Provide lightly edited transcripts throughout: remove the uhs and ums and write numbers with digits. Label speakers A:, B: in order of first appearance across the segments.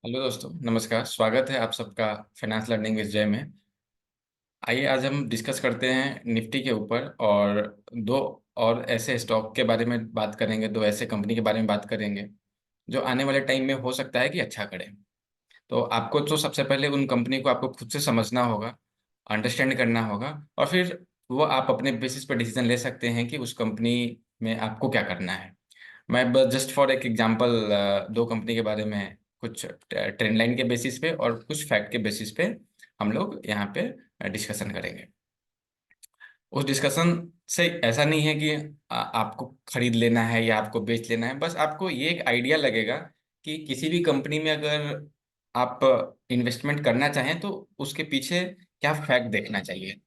A: Hello दोस्तों, नमस्कार। स्वागत है आप सबका फाइनेंस लर्निंग विद जय में। आइए आज हम डिस्कस करते हैं निफ्टी के ऊपर और दो और ऐसे स्टॉक के बारे में बात करेंगे, दो ऐसे कंपनी के बारे में बात करेंगे जो आने वाले टाइम में हो सकता है कि अच्छा करें। तो आपको तो सबसे पहले उन कंपनी को आपको खुद से समझना होगा, अंडरस्टैंड करना होगा, और फिर वो आप अपने बेसिस पर डिसीजन ले सकते हैं कि उस कंपनी में आपको क्या करना है। मैं बस जस्ट फॉर एक एग्जांपल दो कंपनी के बारे में कुछ ट्रेंड लाइन के बेसिस पे और कुछ फैक्ट के बेसिस पे हम लोग यहाँ पे डिस्कशन करेंगे। उस डिस्कशन से ऐसा नहीं है कि आपको खरीद लेना है या आपको बेच लेना है, बस आपको ये एक आइडिया लगेगा कि किसी भी कंपनी में अगर आप इन्वेस्टमेंट करना चाहें तो उसके पीछे क्या फैक्ट देखना चाहिए।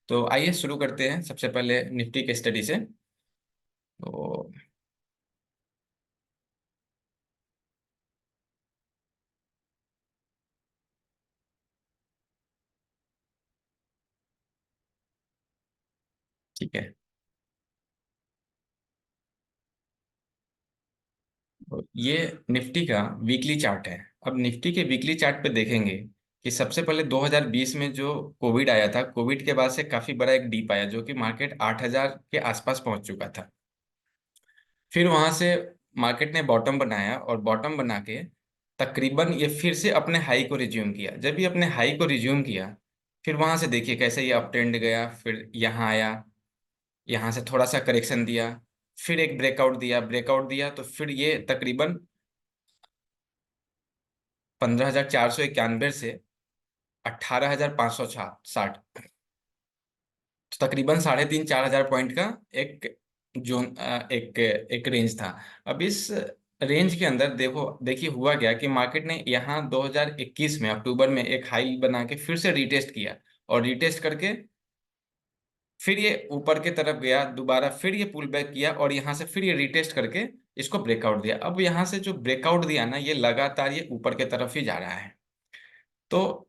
A: तो आइए शुरू करते हैं सबसे पहले निफ्टी के स्टडी से। तो ठीक है, तो ये निफ्टी का वीकली चार्ट है। अब निफ्टी के वीकली चार्ट पे देखेंगे कि सबसे पहले 2020 में जो कोविड आया था, कोविड के बाद से काफी बड़ा एक डीप आया जो कि मार्केट 8000 के आसपास पहुंच चुका था। फिर वहां से मार्केट ने बॉटम बनाया और बॉटम बना के तकरीबन ये फिर से अपने हाई को रिज्यूम किया। जब ये अपने हाई को रिज्यूम किया, फिर वहां से देखिए कैसे ये अप ट्रेंड गया, फिर यहाँ आया, यहाँ से थोड़ा सा करेक्शन दिया, फिर एक ब्रेकआउट दिया तो फिर ये तकरीबन 15,491 से 18,560, तो तकरीबन 3,500-4,000 पॉइंट का एक जोन, एक एक रेंज था। अब इस रेंज के अंदर देखिए हुआ क्या कि मार्केट ने यहाँ 2021 में अक्टूबर में एक हाई बना के फिर से रीटेस्ट किया, और रीटेस्ट करके फिर ये ऊपर के तरफ गया, दोबारा फिर ये पुल बैक किया और यहाँ से फिर ये रीटेस्ट करके इसको ब्रेकआउट दिया। अब यहाँ से जो ब्रेकआउट दिया ना, ये लगातार ये ऊपर के तरफ ही जा रहा है। तो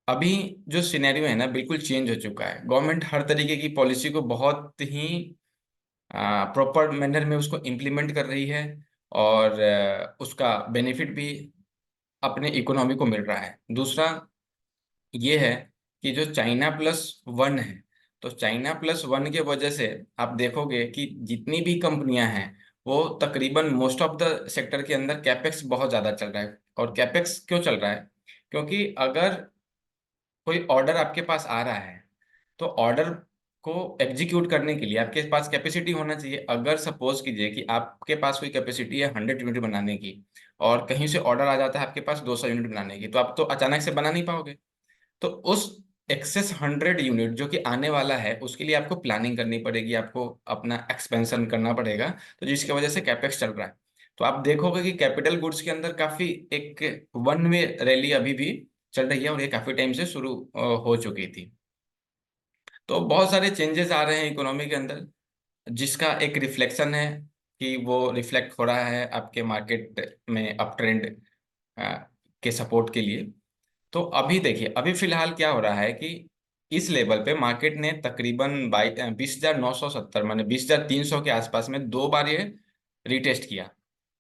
A: अभी जो सिनेरियो है ना, बिल्कुल चेंज हो चुका है। गवर्नमेंट हर तरीके की पॉलिसी को बहुत ही प्रॉपर मैनर में उसको इम्प्लीमेंट कर रही है, और उसका बेनिफिट भी अपने इकोनॉमी को मिल रहा है। दूसरा ये है कि जो चाइना प्लस वन है, तो चाइना प्लस वन के वजह से आप देखोगे कि जितनी भी कंपनियां हैं वो तकरीबन मोस्ट ऑफ द सेक्टर के अंदर कैपेक्स बहुत ज़्यादा चल रहा है। और कैपेक्स क्यों चल रहा है? क्योंकि अगर कोई ऑर्डर आपके पास आ रहा है तो ऑर्डर को एग्जीक्यूट करने के लिए आपके पास कैपेसिटी होना चाहिए। अगर सपोज कीजिए कि आपके पास कोई कैपेसिटी है 100 यूनिट बनाने की, और कहीं से ऑर्डर आ जाता है आपके पास 200 यूनिट बनाने की, तो आप तो अचानक से बना नहीं पाओगे। तो उस एक्सेस 100 यूनिट जो कि आने वाला है उसके लिए आपको प्लानिंग करनी पड़ेगी, आपको अपना एक्सपेंशन करना पड़ेगा। तो जिसकी वजह से कैपेक्स चल रहा है। तो आप देखोगे कि कैपिटल गुड्स के अंदर काफी एक वन वे रैली अभी भी चल रही है, और ये काफी टाइम से शुरू हो चुकी थी। तो बहुत सारे चेंजेस आ रहे हैं इकोनॉमी के अंदर, जिसका एक रिफ्लेक्शन है कि वो रिफ्लेक्ट हो रहा है आपके मार्केट में अप ट्रेंड के सपोर्ट के लिए। तो अभी देखिए, अभी फिलहाल क्या हो रहा है कि इस लेवल पे मार्केट ने तकरीबन 20,970 माने 20,300 के आसपास में दो बार ये रिटेस्ट किया।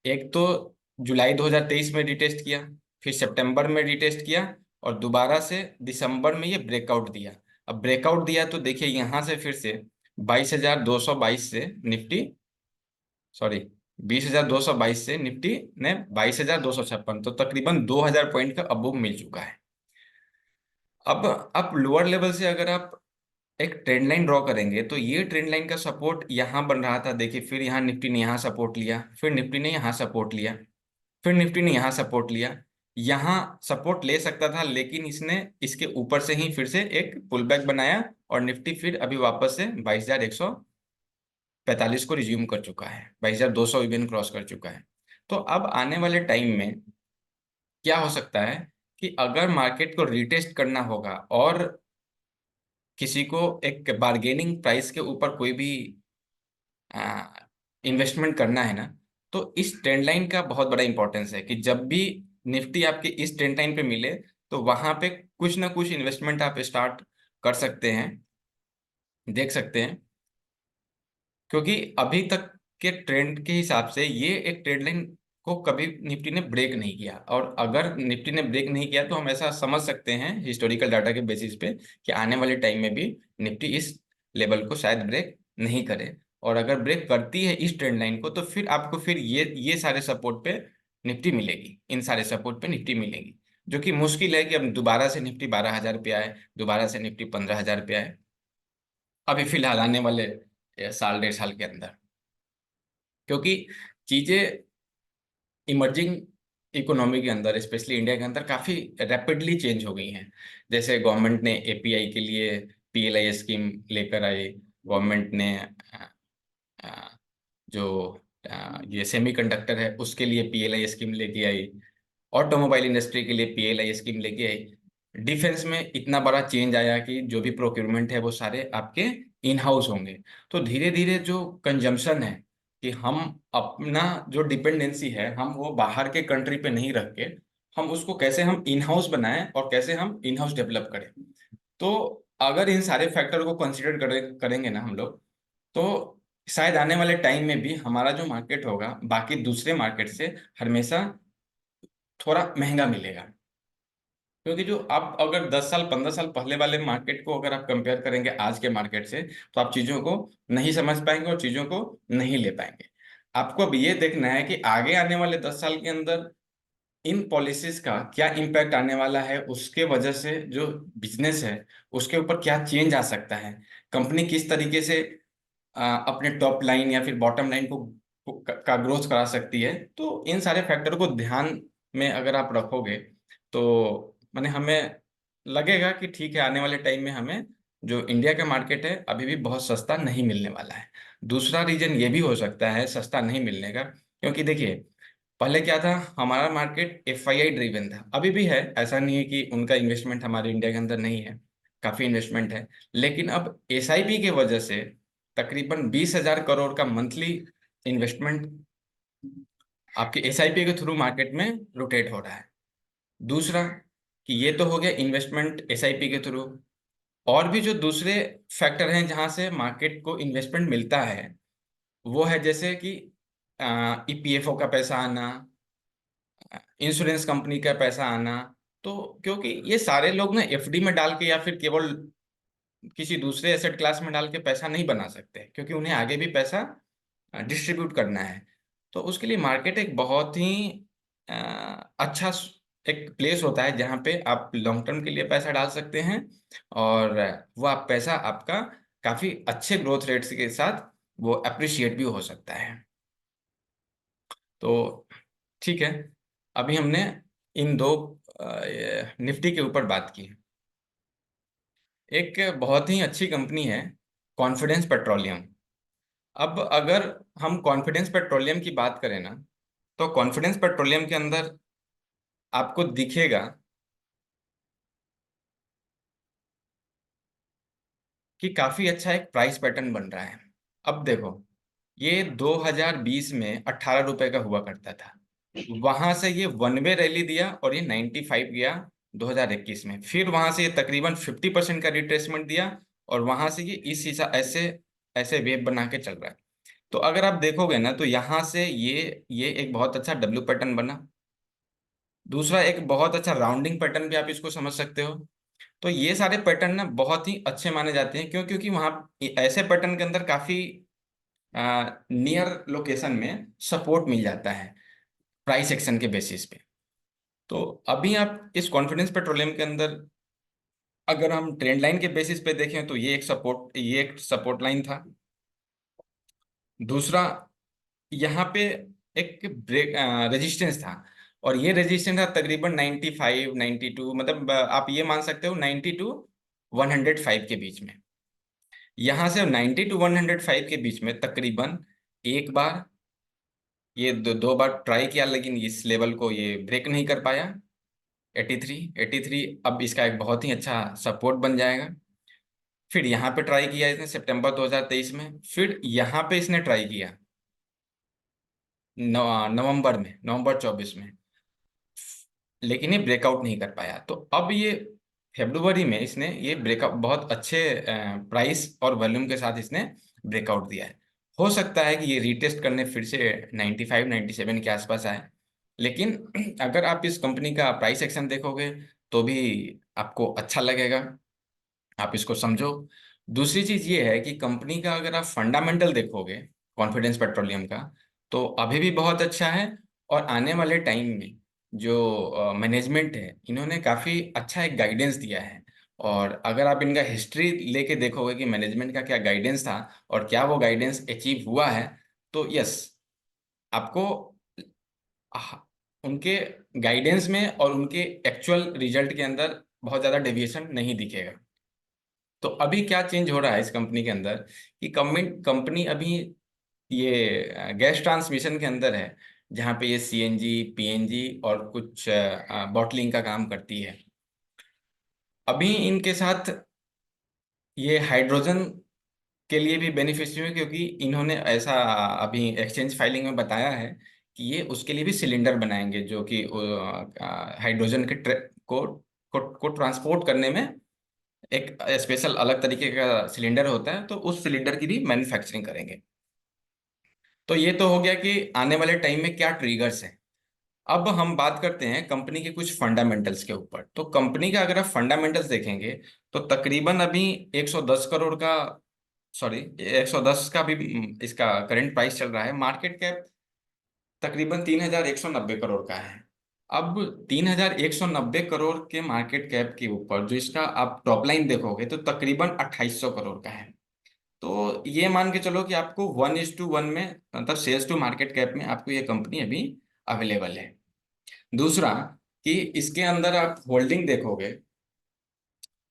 A: एक तो जुलाई 2023 में रिटेस्ट किया, फिर सितंबर में रिटेस्ट किया, और दोबारा से दिसंबर में ये ब्रेकआउट दिया। अब ब्रेकआउट दिया तो देखिए यहाँ से फिर से 22,222 से निफ्टी, सॉरी, 20,222 से निफ्टी ने 22,256, तो तकरीबन 2,000 पॉइंट का अबूव मिल चुका है। अब आप लोअर लेवल से अगर आप एक ट्रेंड लाइन ड्रॉ करेंगे तो ये ट्रेंड लाइन का सपोर्ट यहाँ बन रहा था, देखिए, फिर यहाँ निफ्टी ने यहाँ सपोर्ट लिया, फिर निफ्टी ने यहाँ सपोर्ट लिया, फिर निफ्टी ने यहाँ सपोर्ट लिया। यहाँ सपोर्ट ले सकता था, लेकिन इसने इसके ऊपर से ही फिर से एक पुल बैक बनाया, और निफ्टी फिर अभी वापस से 22,145 को रिज्यूम कर चुका है, 22,200 इवन क्रॉस कर चुका है। तो अब आने वाले टाइम में क्या हो सकता है कि अगर मार्केट को रिटेस्ट करना होगा और किसी को एक बार्गेनिंग प्राइस के ऊपर कोई भी इन्वेस्टमेंट करना है ना, तो इस ट्रेंड लाइन का बहुत बड़ा इंपॉर्टेंस है कि जब भी निफ्टी आपके इस ट्रेंड लाइन पे मिले तो वहां पे कुछ ना कुछ इन्वेस्टमेंट आप स्टार्ट कर सकते हैं, देख सकते हैं। क्योंकि अभी तक के ट्रेंड के हिसाब से ये एक ट्रेंड लाइन को कभी निफ्टी ने ब्रेक नहीं किया, और अगर निफ्टी ने ब्रेक नहीं किया तो हम ऐसा समझ सकते हैं हिस्टोरिकल डाटा के बेसिस पे कि आने वाले टाइम में भी निफ्टी इस लेवल को शायद ब्रेक नहीं करे। और अगर ब्रेक करती है इस ट्रेंड लाइन को, तो फिर आपको फिर ये सारे सपोर्ट पे निफ्टी मिलेगी, इन सारे सपोर्ट पे निफ्टी मिलेगी, जो कि मुश्किल है कि अब दोबारा से निफ्टी 12,000 पे आए, दोबारा से निफ्टी 15,000 पे आए अभी फिलहाल आने वाले साल 1.5 साल के अंदर। क्योंकि चीजें इमर्जिंग इकोनॉमी के अंदर, स्पेशली इंडिया के अंदर, काफी रैपिडली चेंज हो गई हैं। जैसे गवर्नमेंट ने एपीआई के लिए पीएलआई स्कीम लेकर आई, गवर्नमेंट ने अ, जो ये सेमीकंडक्टर है उसके लिए पीएलआई स्कीम लेके आई, ऑटोमोबाइल इंडस्ट्री के लिए पीएलआई स्कीम लेके आई, डिफेंस में इतना बड़ा चेंज आया कि जो भी प्रोक्योरमेंट है वो सारे आपके इन हाउस होंगे। तो धीरे धीरे जो कंजम्पशन है, कि हम अपना जो डिपेंडेंसी है हम वो बाहर के कंट्री पे नहीं रख के, हम उसको कैसे हम इन हाउस बनाएं और कैसे हम इन हाउस डेवलप करें। तो अगर इन सारे फैक्टर को कंसिडर करेंगे ना हम लोग, तो शायद आने वाले टाइम में भी हमारा जो मार्केट होगा बाकी दूसरे मार्केट से हमेशा थोड़ा महंगा मिलेगा। क्योंकि जो आप अगर 10 साल 15 साल पहले वाले मार्केट को अगर आप कंपेयर करेंगे आज के मार्केट से, तो आप चीज़ों को नहीं समझ पाएंगे और चीज़ों को नहीं ले पाएंगे। आपको अब ये देखना है कि आगे आने वाले 10 साल के अंदर इन पॉलिसीज का क्या इम्पैक्ट आने वाला है, उसके वजह से जो बिजनेस है उसके ऊपर क्या चेंज आ सकता है, कंपनी किस तरीके से अपने टॉप लाइन या फिर बॉटम लाइन का ग्रोथ करा सकती है। तो इन सारे फैक्टर को ध्यान में अगर आप रखोगे, तो माने हमें लगेगा कि ठीक है, आने वाले टाइम में हमें जो इंडिया का मार्केट है अभी भी बहुत सस्ता नहीं मिलने वाला है। दूसरा रीजन ये भी हो सकता है सस्ता नहीं मिलने का, क्योंकि देखिए पहले क्या था, हमारा मार्केट एफआईआई ड्रिवन था, अभी भी है, ऐसा नहीं है कि उनका इन्वेस्टमेंट हमारे इंडिया के अंदर नहीं है, काफी इन्वेस्टमेंट है। लेकिन अब एसआईपी के वजह से तकरीबन 20,000 करोड़ का मंथली इन्वेस्टमेंट आपके एसआईपी के थ्रू मार्केट में रोटेट हो रहा है। दूसरा कि ये तो हो गया इन्वेस्टमेंट एसआईपी के थ्रू, और भी जो दूसरे फैक्टर हैं जहां से मार्केट को इन्वेस्टमेंट मिलता है, वो है जैसे कि ईपीएफओ का पैसा आना, इंश्योरेंस कंपनी का पैसा आना। तो क्योंकि ये सारे लोग ना एफडी में डाल के या फिर केवल किसी दूसरे एसेट क्लास में डाल के पैसा नहीं बना सकते, क्योंकि उन्हें आगे भी पैसा डिस्ट्रीब्यूट करना है। तो उसके लिए मार्केट एक बहुत ही अ, अच्छा एक प्लेस होता है जहाँ पे आप लॉन्ग टर्म के लिए पैसा डाल सकते हैं, और वो आप पैसा आपका काफी अच्छे ग्रोथ रेट्स के साथ वो अप्रिशिएट भी हो सकता है। तो ठीक है, अभी हमने इन दो निफ्टी के ऊपर बात की। एक बहुत ही अच्छी कंपनी है कॉन्फिडेंस पेट्रोलियम। अब अगर हम कॉन्फिडेंस पेट्रोलियम की बात करें ना, तो कॉन्फिडेंस पेट्रोलियम के अंदर आपको दिखेगा कि काफी अच्छा एक प्राइस पैटर्न बन रहा है। अब देखो, ये 2020 में 18 रुपए का हुआ करता था, वहां से ये वन वे रैली दिया और ये 95 गया 2021 में, फिर वहां से ये तकरीबन 50% का रिट्रेसमेंट दिया, और वहां से ये इस हिसाब ऐसे ऐसे वेव बना के चल रहा है। तो अगर आप देखोगे ना, तो यहाँ से ये एक बहुत अच्छा डब्ल्यू पैटर्न बना। दूसरा एक बहुत अच्छा राउंडिंग पैटर्न भी आप इसको समझ सकते हो। तो ये सारे पैटर्न ना बहुत ही अच्छे माने जाते हैं, क्यों? क्योंकि वहाँ ऐसे पैटर्न के अंदर काफी नियर लोकेशन में सपोर्ट मिल जाता है प्राइस एक्शन के बेसिस पे। तो अभी आप इस कॉन्फिडेंस पेट्रोलियम के अंदर अगर हम ट्रेंड लाइन के बेसिस पे देखें, तो ये एक सपोर्ट लाइन था। दूसरा, यहाँ पे एक ब्रेक रेजिस्टेंस था, और ये रेजिस्टेंस था तकरीबन 95 92, मतलब आप ये मान सकते हो 90 टू 105 के बीच में। यहाँ से 90 टू 105 के बीच में तकरीबन एक बार, ये दो बार ट्राई किया, लेकिन इस लेवल को ये ब्रेक नहीं कर पाया। 83 अब इसका एक बहुत ही अच्छा सपोर्ट बन जाएगा। फिर यहाँ पे ट्राई किया इसने सितंबर 2023 में, फिर यहाँ पे इसने ट्राई किया नवंबर में, नवंबर 24 में, लेकिन ये ब्रेकआउट नहीं कर पाया। तो अब ये फरवरी में इसने ये ब्रेकआउट बहुत अच्छे प्राइस और वॉल्यूम के साथ इसने ब्रेकआउट दिया है। हो सकता है कि ये रीटेस्ट करने फिर से 95 97 के आसपास आए। लेकिन अगर आप इस कंपनी का प्राइस एक्शन देखोगे तो भी आपको अच्छा लगेगा, आप इसको समझो। दूसरी चीज ये है कि कंपनी का अगर आप फंडामेंटल देखोगे कॉन्फिडेंस पेट्रोलियम का, तो अभी भी बहुत अच्छा है। और आने वाले टाइम में जो मैनेजमेंट है, इन्होंने काफी अच्छा एक गाइडेंस दिया है। और अगर आप इनका हिस्ट्री लेके देखोगे कि मैनेजमेंट का क्या गाइडेंस था और क्या वो गाइडेंस अचीव हुआ है, तो यस, आपको आह, उनके गाइडेंस में और उनके एक्चुअल रिजल्ट के अंदर बहुत ज़्यादा डेविएशन नहीं दिखेगा। तो अभी क्या चेंज हो रहा है इस कंपनी के अंदर कि कंपनी अभी ये गैस ट्रांसमिशन के अंदर है, जहाँ पे ये सीएनजी, पीएनजी और कुछ बॉटलिंग का काम करती है। अभी इनके साथ ये हाइड्रोजन के लिए भी बेनिफिशियरी है, क्योंकि इन्होंने ऐसा अभी एक्सचेंज फाइलिंग में बताया है कि ये उसके लिए भी सिलेंडर बनाएंगे, जो कि हाइड्रोजन के को ट्रांसपोर्ट करने में एक स्पेशल अलग तरीके का सिलेंडर होता है, तो उस सिलेंडर की भी मैन्युफैक्चरिंग करेंगे। तो ये तो हो गया कि आने वाले टाइम में क्या ट्रिगर्स हैं। अब हम बात करते हैं कंपनी के कुछ फंडामेंटल्स के ऊपर। तो कंपनी का अगर आप फंडामेंटल्स देखेंगे तो तकरीबन अभी 110 करोड़ का, सॉरी, 110 का भी इसका करंट प्राइस चल रहा है। मार्केट कैप तकरीबन 3190 करोड़ का है। अब 3190 करोड़ के मार्केट कैप के ऊपर जो इसका आप टॉप लाइन देखोगे तो तकरीबन 2800 करोड़ का है। तो ये मान के चलो कि आपको 1:1 में, मतलब सेल्स टू मार्केट कैप में आपको ये कंपनी अभी अवेलेबल है। दूसरा कि इसके अंदर आप होल्डिंग देखोगे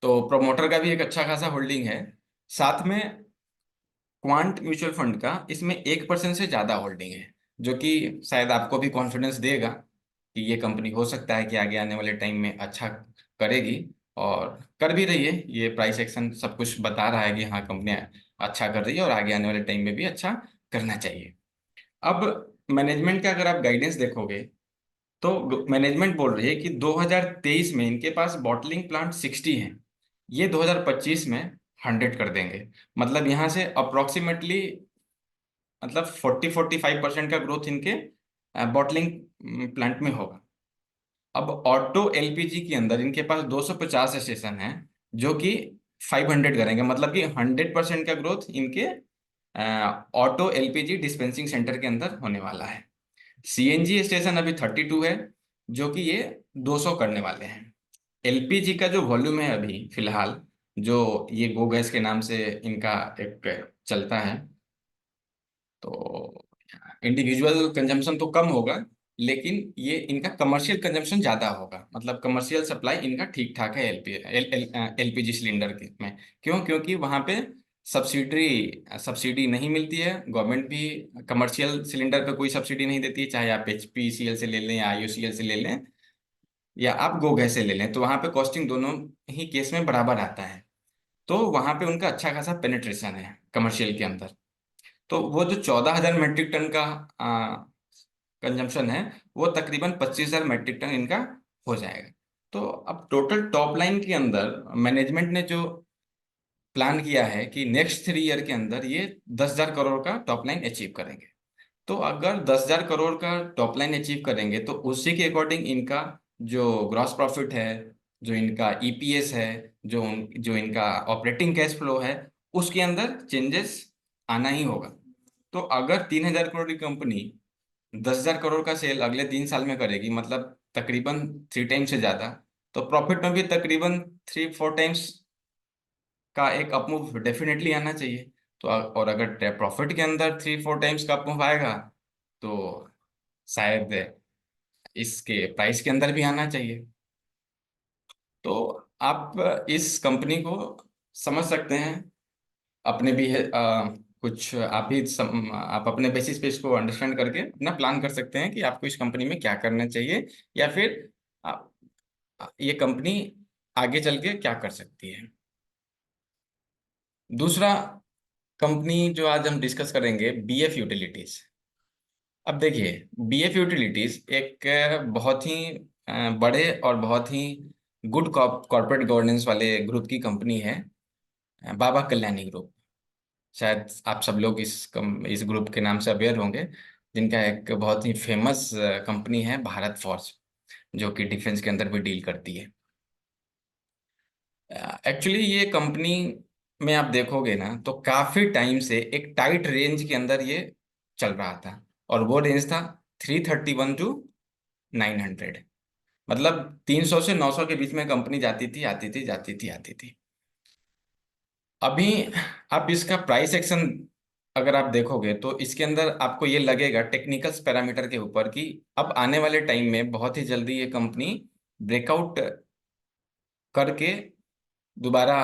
A: तो प्रोमोटर का भी एक अच्छा खासा होल्डिंग है। साथ में क्वांट म्यूचुअल फंड का इसमें 1% से ज़्यादा होल्डिंग है, जो कि शायद आपको भी कॉन्फिडेंस देगा कि ये कंपनी हो सकता है कि आगे आने वाले टाइम में अच्छा करेगी, और कर भी रही है। ये प्राइस एक्शन सब कुछ बता रहा है कि हाँ, कंपनी अच्छा कर रही है और आगे आने वाले टाइम में भी अच्छा करना चाहिए। अब मैनेजमेंट का अगर आप गाइडेंस देखोगे तो मैनेजमेंट बोल रही है कि 2023 में इनके पास बॉटलिंग प्लांट 60 हैं, ये 2025 में 100 कर देंगे। मतलब यहाँ से अप्रोक्सीमेटली, मतलब 40-45% का ग्रोथ इनके बॉटलिंग प्लांट में होगा। अब ऑटो एलपीजी के अंदर इनके पास 250 स्टेशन हैं, जो कि 500 करेंगे। मतलब कि 100% का ग्रोथ इनके ऑटो एलपीजी डिस्पेंसिंग सेंटर के अंदर होने वाला है। सीएनजी स्टेशन अभी 32 है, जो कि ये 200 करने वाले हैं। एलपीजी का जो वॉल्यूम है अभी फिलहाल, जो ये गो गैस के नाम से इनका एक चलता है, तो इंडिविजुअल कंजम्पशन तो कम होगा, लेकिन ये इनका कमर्शियल कंजम्पशन ज़्यादा होगा। मतलब कमर्शियल सप्लाई इनका ठीक ठाक है एलपीजी सिलेंडर के में। क्यों? क्योंकि वहाँ पे सब्सिडी नहीं मिलती है। गवर्नमेंट भी कमर्शियल सिलेंडर पे कोई सब्सिडी नहीं देती है, चाहे आप एचपीसीएल से ले लें या आईओसीएल से ले लें या आप गो गैस से ले लें, तो वहाँ पे कॉस्टिंग दोनों ही केस में बराबर आता है। तो वहाँ पे उनका अच्छा खासा पेनिट्रेशन है कमर्शियल के अंदर। तो वो जो 14,000 मेट्रिक टन का कंजम्पशन है, वो तकरीबन 25,000 मेट्रिक टन इनका हो जाएगा। तो अब टोटल टॉप लाइन के अंदर मैनेजमेंट ने जो प्लान किया है कि नेक्स्ट 3 ईयर के अंदर ये 10,000 करोड़ का टॉप लाइन अचीव करेंगे। तो अगर 10,000 करोड़ का टॉप लाइन अचीव करेंगे तो उसी के अकॉर्डिंग इनका जो ग्रॉस प्रॉफिट है, जो इनका ईपीएस है, जो इनका ऑपरेटिंग कैश फ्लो है, उसके अंदर चेंजेस आना ही होगा। तो अगर 3,000 करोड़ की कंपनी 10,000 करोड़ का सेल अगले 3 साल में करेगी, मतलब तकरीबन 3 टाइम से ज़्यादा, तो प्रॉफिट में भी तकरीबन 3-4 टाइम्स का एक अपमूव डेफिनेटली आना चाहिए। तो और अगर प्रॉफिट के अंदर 3-4 टाइम्स का अपमूव आएगा तो शायद इसके प्राइस के अंदर भी आना चाहिए। तो आप इस कंपनी को समझ सकते हैं। अपने भी है कुछ आप भी आप अपने बेसिस पे इसको अंडरस्टैंड करके अपना प्लान कर सकते हैं कि आपको इस कंपनी में क्या करना चाहिए, या फिर आप, ये कंपनी आगे चल के क्या कर सकती है। दूसरा कंपनी जो आज हम डिस्कस करेंगे, बीएफ यूटिलिटीज। अब देखिए, बीएफ यूटिलिटीज एक बहुत ही बड़े और बहुत ही गुड कॉर्पोरेट गवर्नेंस वाले ग्रुप की कंपनी है, बाबा कल्याणी ग्रुप। शायद आप सब लोग इस ग्रुप के नाम से अवेयर होंगे। जिनका एक बहुत ही फेमस कंपनी है भारत फोर्ज, जो कि डिफेंस के अंदर भी डील करती है। एक्चुअली ये कंपनी में आप देखोगे ना तो काफी टाइम से एक टाइट रेंज के अंदर ये चल रहा था, और वो रेंज था 331 to 900। मतलब 300 से 900 के बीच में कंपनी जाती थी, आती थी, जाती थी, आती थी। अभी आप इसका प्राइस एक्शन अगर आप देखोगे तो इसके अंदर आपको ये लगेगा टेक्निकल्स पैरामीटर के ऊपर कि अब आने वाले टाइम में बहुत ही जल्दी ये कंपनी ब्रेकआउट करके दोबारा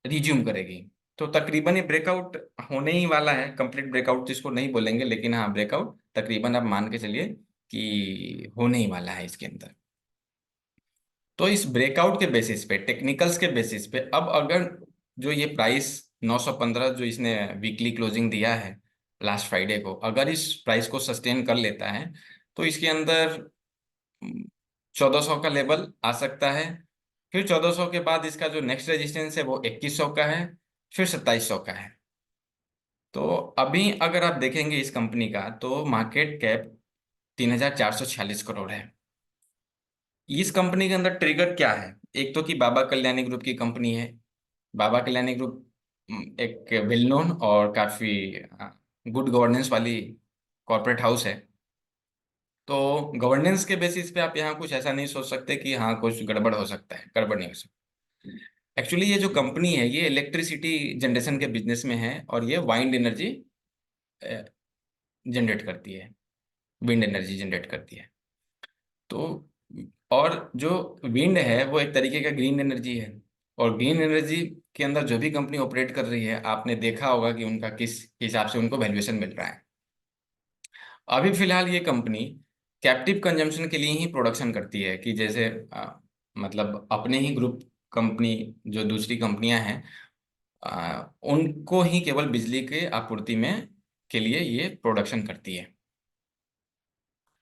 A: रिज्यूम करेगी। तो तकरीबन ये ब्रेकआउट होने ही वाला है, कंप्लीट ब्रेकआउट जिसको नहीं बोलेंगे, लेकिन हाँ ब्रेकआउट तकरीबन आप मान के चलिए कि होने ही वाला है इसके अंदर। तो इस ब्रेकआउट के बेसिस पे, टेक्निकल्स के बेसिस पे, अब अगर जो ये प्राइस 915 जो इसने वीकली क्लोजिंग दिया है लास्ट फ्राइडे को, अगर इस प्राइस को सस्टेन कर लेता है तो इसके अंदर 1400 का लेवल आ सकता है। फिर 1400 के बाद इसका जो नेक्स्ट रेजिस्टेंस है वो 2100 का है, फिर 2700 का है। तो अभी अगर आप देखेंगे इस कंपनी का तो मार्केट कैप 3446 करोड़ है। इस कंपनी के अंदर ट्रिगर क्या है? एक तो कि बाबा कल्याणी ग्रुप की कंपनी है। बाबा कल्याणी ग्रुप एक वेल नोन और काफी गुड गवर्नेंस वाली कॉर्पोरेट हाउस है। तो गवर्नेंस के बेसिस पे आप यहाँ कुछ ऐसा नहीं सोच सकते कि हाँ कुछ गड़बड़ हो सकता है, गड़बड़ नहीं हो सकता। एक्चुअली ये जो कंपनी है ये इलेक्ट्रिसिटी जनरेशन के बिजनेस में है, और ये वाइंड एनर्जी जनरेट करती है, विंड एनर्जी जनरेट करती है। तो और जो विंड है वो एक तरीके का ग्रीन एनर्जी है, और ग्रीन एनर्जी के अंदर जो भी कंपनी ऑपरेट कर रही है आपने देखा होगा कि उनका किस हिसाब से उनको वैल्यूएशन मिल रहा है। अभी फिलहाल ये कंपनी कैप्टिव कंजम्पशन के लिए ही प्रोडक्शन करती है, कि जैसे मतलब अपने ही ग्रुप कंपनी जो दूसरी कंपनियां हैं उनको ही केवल बिजली के आपूर्ति में के लिए ये प्रोडक्शन करती है।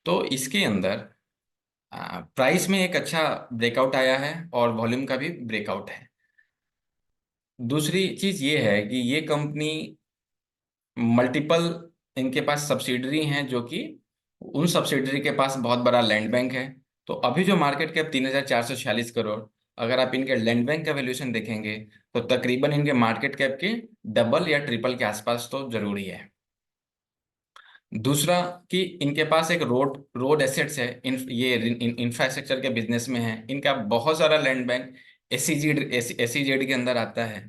A: तो इसके अंदर प्राइस में एक अच्छा ब्रेकआउट आया है और वॉल्यूम का भी ब्रेकआउट है। दूसरी चीज ये है कि ये कंपनी मल्टीपल, इनके पास सब्सिडरी हैं, जो कि उन सब्सिडरी के पास बहुत बड़ा लैंड बैंक है। तो अभी जो मार्केट कैप 3446 करोड़, अगर आप इनके लैंड बैंक का वैल्यूएशन देखेंगे तो तकरीबन इनके मार्केट कैप के डबल या ट्रिपल के आसपास तो जरूरी है। दूसरा कि इनके पास एक रोड रोड एसेट्स है, ये इंफ्रास्ट्रक्चर के बिजनेस में है, इनका बहुत सारा लैंड बैंक एसईजेड के अंदर आता है।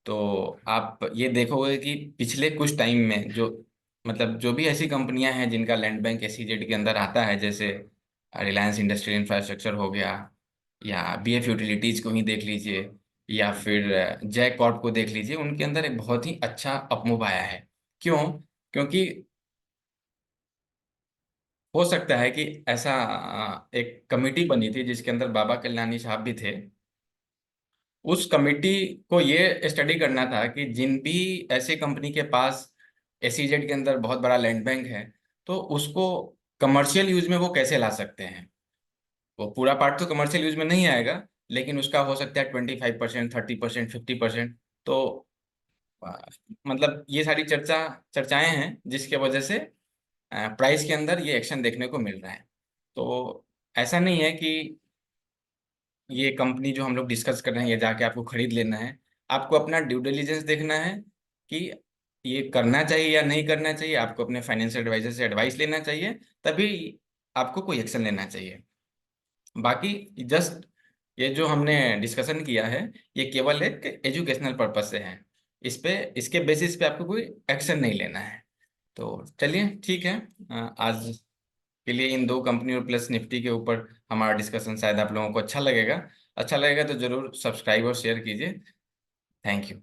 A: तो आप ये देखोगे कि पिछले कुछ टाइम में जो मतलब जो भी ऐसी कंपनियां हैं जिनका लैंड बैंक एसईजेड के अंदर आता है, जैसे रिलायंस इंडस्ट्रियल इंफ्रास्ट्रक्चर हो गया, या बीएफ यूटिलिटीज को ही देख लीजिए, या फिर जय कॉर्प को देख लीजिए, उनके अंदर एक बहुत ही अच्छा अपमूव आया है। क्यों? क्योंकि हो सकता है कि ऐसा एक कमेटी बनी थी जिसके अंदर बाबा कल्याणी साहब भी थे। उस कमेटी को ये स्टडी करना था कि जिन भी ऐसे कंपनी के पास एसईजेड के अंदर बहुत बड़ा लैंड बैंक है तो उसको कमर्शियल यूज में वो कैसे ला सकते हैं। वो पूरा पार्ट तो कमर्शियल यूज में नहीं आएगा, लेकिन उसका हो सकता है 25%, 30%, 50%। तो आ, मतलब ये सारी चर्चाएं हैं जिसके वजह से प्राइस के अंदर ये एक्शन देखने को मिल रहा है। तो ऐसा नहीं है कि ये कंपनी जो हम लोग डिस्कस कर रहे हैं ये जाके आपको खरीद लेना है। आपको अपना ड्यू डिलिजेंस देखना है कि ये करना चाहिए या नहीं करना चाहिए, आपको अपने फाइनेंशियल एडवाइजर से एडवाइस लेना चाहिए, तभी आपको कोई एक्शन लेना चाहिए। बाकी जस्ट ये जो हमने डिस्कशन किया है ये केवल एक एजुकेशनल पर्पज से है। इसके बेसिस पे आपको कोई एक्शन नहीं लेना है। तो चलिए ठीक है, आज के लिए इन दो कंपनियों प्लस निफ्टी के ऊपर हमारा डिस्कशन शायद आप लोगों को अच्छा लगेगा। अच्छा लगेगा तो जरूर सब्सक्राइब और शेयर कीजिए। Thank you.